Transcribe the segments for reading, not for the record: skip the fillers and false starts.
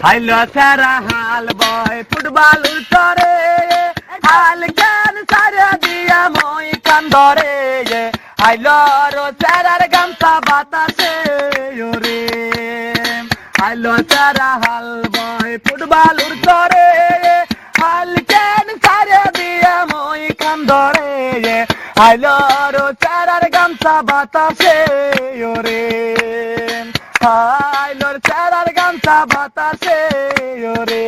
হাইলো সারা হাল বয় ফুটবল উতরে হাল কেন সারা দিয়া মই কান্দরে হাইলো রো সারার গামছা বাতাসে ওরে হাইলো সারা হাল বয় ফুটবল উতরে হাল কেন সারা দিয়া মই কান্দরে হাইলো রো সারার গামছা বাতাসে ওরে হাইলোর চারার গামছা বাতাসে ওরে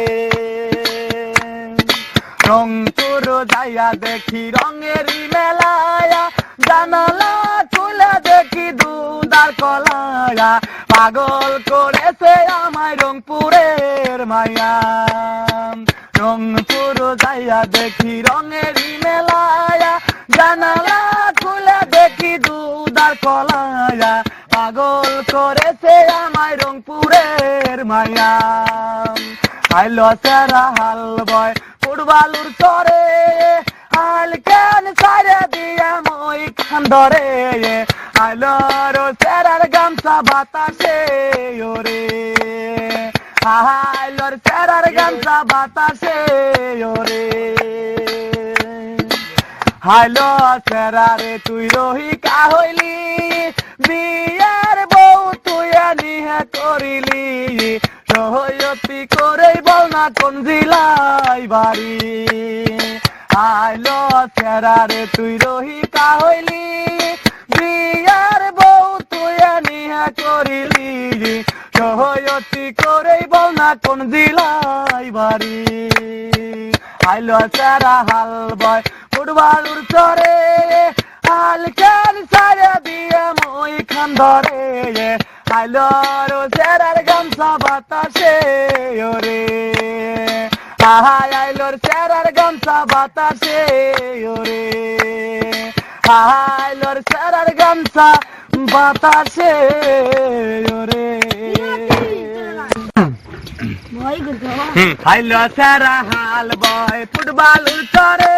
রং তোর যাইয়া দেখি রঙেরই মেলায়া জানালা খুলে দেখি দুদার কলায়া পাগল করেছে আমায় রংপুরের মায়া রংপুর যাইয়া দেখি রঙেরই মেলায়া জানালা খুলে দেখি দুদার কলায়া পাগল করেছে আমায় রংপুরের মায়া হাইলো সারা হাল বয় ফুটবলুর তরে হাল কেন সারে দিয়া মই খান্দরে হাইলো রো সারার গামছা বাতাসে ওরে হাইলোর সারার গামছা বাতাসে ওরে হাইলো সারারে তুই রহিকা হইলি বিয়ার বউ তুই নিহা করিলি সহয়তি করে বল না কোন জিলাই বাড়ি আইলো সেরারে তুই রহিকা হইলি বিয়ার বউ তুই নিহা করিলি সহয়তি করে বল না কোন জিলাই বাড়ি আইলো সেরা হাল বয় ফুটবলুর চরে হাল কেন সারা দিয়ে মই খান্দরে হাইলো রো সেরার গামছা বাতাসে ওরে হাই আইলোর সেরার গামছা বাতাসে ওরে হাইলোর সেরার গামছা বাতাসে ওরে হাইলো সেরা হাল বয় ফুটবল উতরে